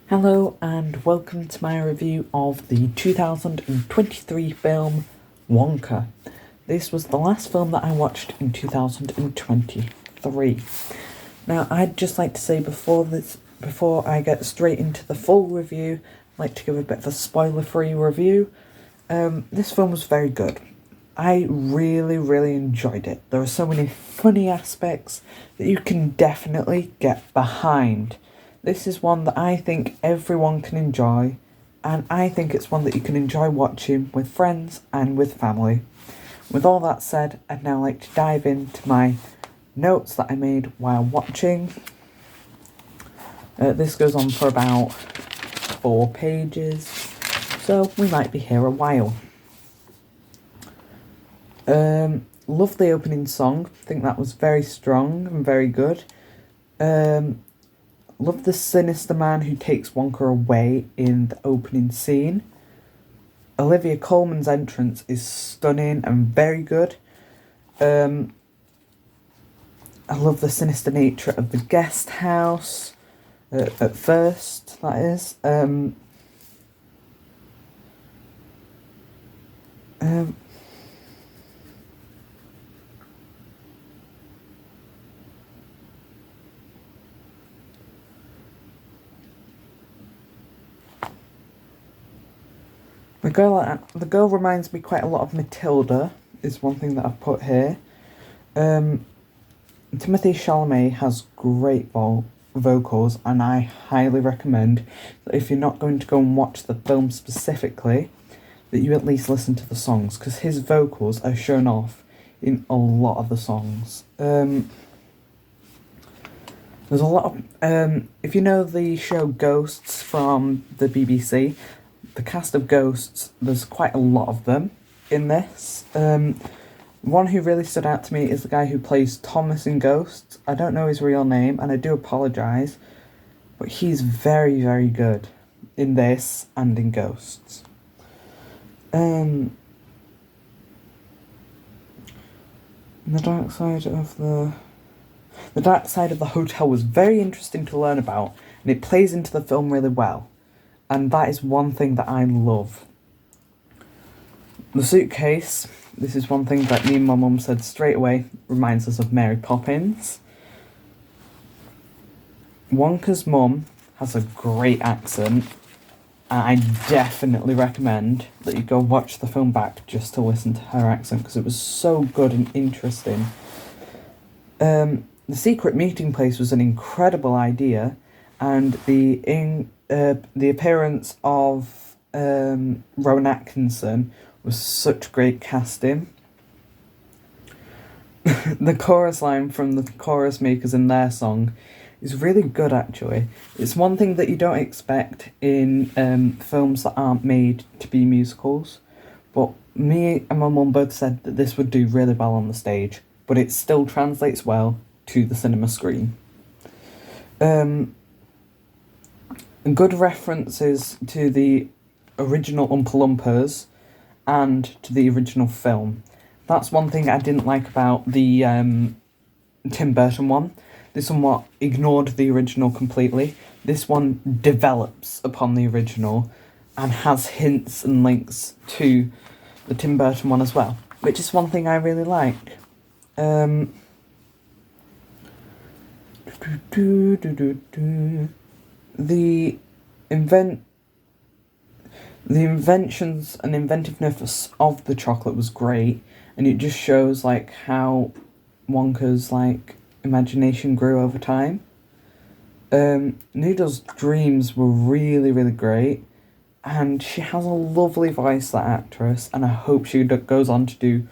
Hello and welcome to my review of the 2023 film Wonka. This was the last film that I watched in 2023. Now I'd just like to say before I get straight into the full review, I'd like to give a bit of a spoiler-free review. This film was very good. I really enjoyed it. There are so many funny aspects that you can definitely get behind. This is one that I think everyone can enjoy, and I think it's one that you can enjoy watching with friends and with family. With all that said, I'd now like to dive into my notes that I made while watching. This goes on for about 4 pages, so we might be here a while. Love the opening song. I think that was very strong and very good. Love the sinister man who takes Wonka away in the opening scene. Olivia Colman's entrance is stunning and very good. I love the sinister nature of the guest house. At first, that is. The girl reminds me quite a lot of Matilda, is one thing that I've put here. Timothée Chalamet has great vocals, and I highly recommend that if you're not going to go and watch the film specifically, that you at least listen to the songs, because his vocals are shown off in a lot of the songs. There's a lot of... if you know the show Ghosts from the BBC... The cast of Ghosts, there's quite a lot of them in this. One who really stood out to me is the guy who plays Thomas in Ghosts. I don't know his real name, and I do apologise, but he's very good in this and in Ghosts. The dark side of the hotel was very interesting to learn about, and it plays into the film really well. And that is one thing that I love. The suitcase, this is one thing that me and my mum said straight away, reminds us of Mary Poppins. Wonka's mum has a great accent, and I definitely recommend that you go watch the film back just to listen to her accent, because it was so good and interesting. The secret meeting place was an incredible idea, and the appearance of Rowan Atkinson was such great casting. The chorus line from the chorus makers in their song is really good, actually. It's one thing that you don't expect in films that aren't made to be musicals, but me and my mum both said that this would do really well on the stage, but it still translates well to the cinema screen. Good references to the original Oompa Loompas and to the original film. That's one thing I didn't like about the Tim Burton one. This one ignored the original completely. This one develops upon the original and has hints and links to the Tim Burton one as well, which is one thing I really like. The inventions and inventiveness of the chocolate was great, and it just shows like how Wonka's like imagination grew over time. Noodle's dreams were really great, and she has a lovely voice, that actress, and I hope she goes on to do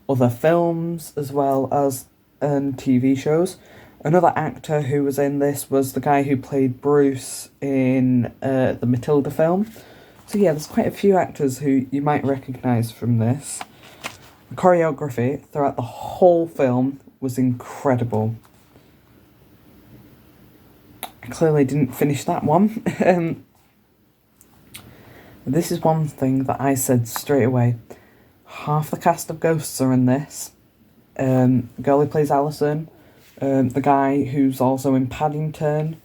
other films as well as TV shows. Another actor who was in this was the guy who played Bruce in the Matilda film. So yeah, there's quite a few actors who you might recognise from this. The choreography throughout the whole film was incredible. I clearly didn't finish that one. This is one thing that I said straight away. Half the cast of Ghosts are in this. The girl who plays Alison, the guy who's also in Paddington,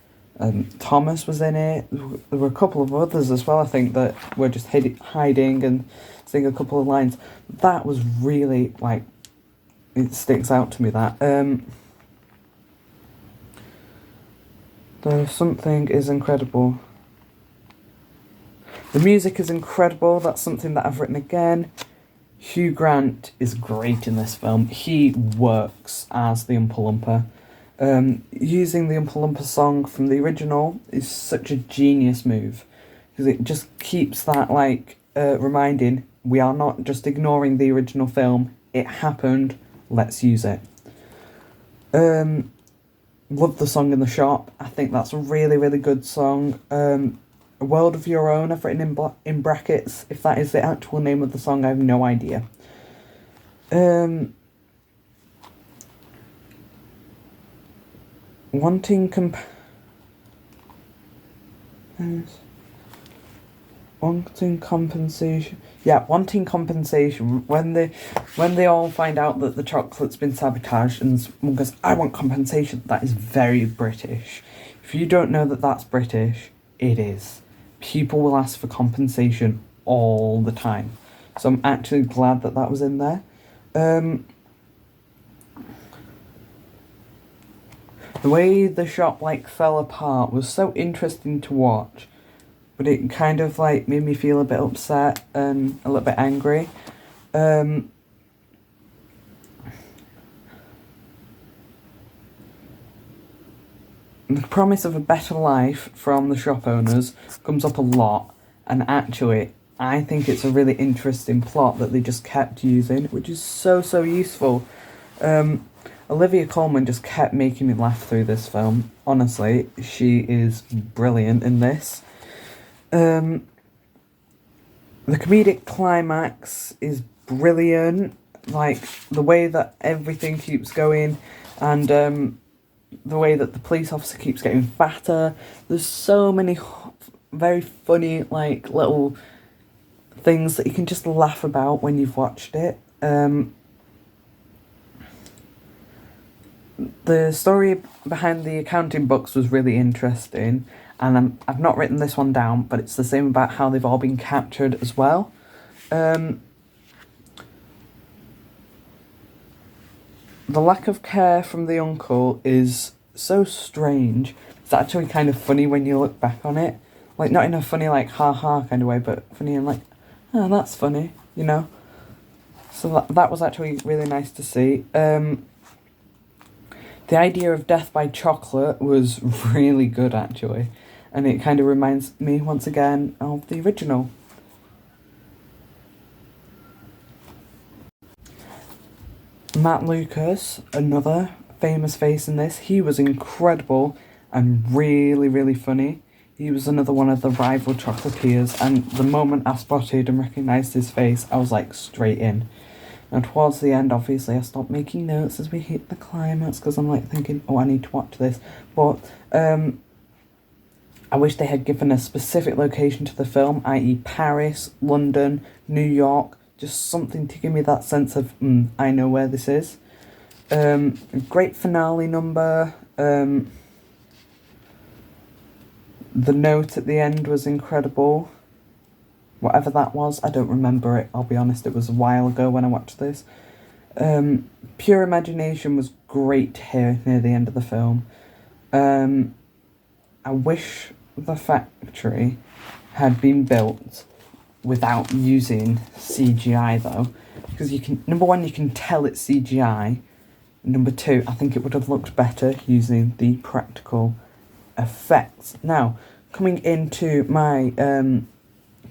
Thomas was in it. There were a couple of others as well, I think, that were just hiding and saying a couple of lines. That was really, like, it sticks out to me, that. The something is incredible. The music is incredible. That's something that I've written again. Hugh Grant is great in this film. He works as the Oompa Loompa. Using the Oompa Loompa song from the original is such a genius move, because it just keeps that, like, reminding, we are not just ignoring the original film, it happened, let's use it. Love the song in the shop. I think that's a really, really good song. A World of Your Own, I've written in brackets. If that is the actual name of the song, I have no idea. Wanting compensation. Yeah, wanting compensation. When they all find out that the chocolate's been sabotaged and someone goes, I want compensation, that is very British. If you don't know that that's British, it is. People will ask for compensation all the time. So I'm actually glad that that was in there. The way the shop, like, fell apart was so interesting to watch, but it kind of, like, made me feel a bit upset and a little bit angry. The promise of a better life from the shop owners comes up a lot, and actually I think it's a really interesting plot that they just kept using, which is so, so useful. Olivia Colman just kept making me laugh through this film. Honestly, she is brilliant in this. The comedic climax is brilliant. Like, the way that everything keeps going, and the way that the police officer keeps getting fatter. There's so many very funny, like, little things that you can just laugh about when you've watched it. The story behind the accounting books was really interesting, and I've not written this one down, but it's the same about how they've all been captured as well. The lack of care from the uncle is so strange. It's actually kind of funny when you look back on it. Like, not in a funny, like, ha-ha kind of way, but funny and like, oh, that's funny, you know? So that was actually really nice to see. The idea of death by chocolate was really good, actually. And it kind of reminds me, once again, of the original. Matt Lucas, another famous face in this. He was incredible and really, really funny. He was another one of the rival chocolatiers, and the moment I spotted and recognised his face, I was like, straight in. And towards the end, obviously, I stopped making notes as we hit the climax, because I'm like thinking, oh, I need to watch this. But I wish they had given a specific location to the film, i.e. Paris, London, New York, just something to give me that sense of, I know where this is. A great finale number. The note at the end was incredible. Whatever that was, I don't remember it. I'll be honest, it was a while ago when I watched this. Pure Imagination was great here near the end of the film. I wish the factory had been built without using CGI though, because you can, number one, you can tell it's CGI. Number two, I think it would have looked better using the practical effects. Now, coming into my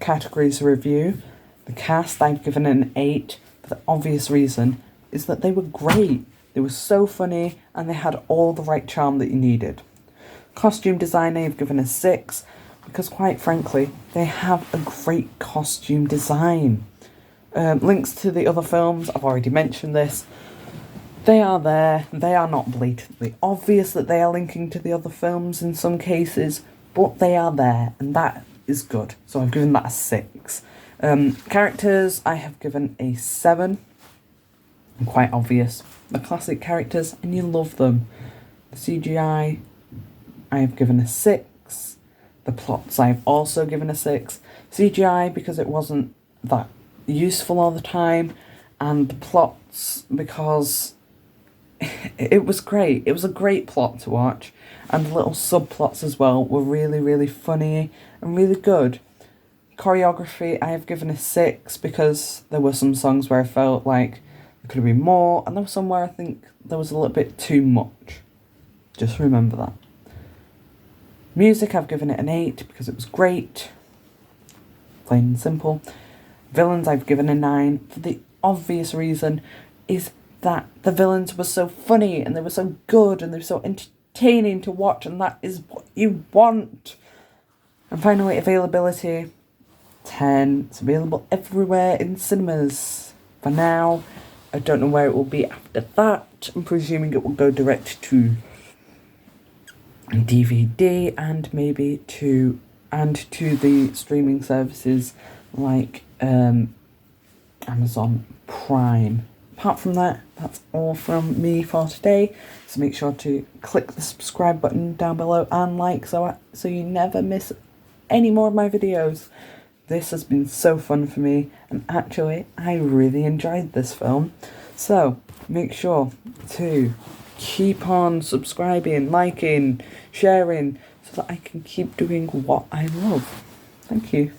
categories review, the cast I've given an 8 for the obvious reason is that they were great. They were so funny and they had all the right charm that you needed. Costume design I've given a 6 because, quite frankly, they have a great costume design. Links to the other films, I've already mentioned this. They are there. They are not blatantly obvious that they are linking to the other films in some cases, but they are there, and that is good. So I've given that a 6. Characters, I have given a 7. Quite obvious. The classic characters, and you love them. The CGI, I have given a 6. The plots I've also given a 6. CGI because it wasn't that useful all the time, and the plots because it was great. It was a great plot to watch, and the little subplots as well were really, really funny and really good. Choreography, I have given a 6 because there were some songs where I felt like there could have been more, and there was some where I think there was a little bit too much. Just remember that. Music, I've given it an 8 because it was great. Plain and simple. Villains, I've given a 9 for the obvious reason is that the villains were so funny and they were so good and they were so entertaining to watch, and that is what you want. And finally, availability, 10. It's available everywhere in cinemas for now. I don't know where it will be after that. I'm presuming it will go direct to DVD and maybe to the streaming services like Amazon Prime. Apart from that, that's all from me for today. So make sure to click the subscribe button down below and like so you never miss any more of my videos. This has been so fun for me, and actually I really enjoyed this film. So make sure to keep on subscribing, liking, sharing, so that I can keep doing what I love. Thank you.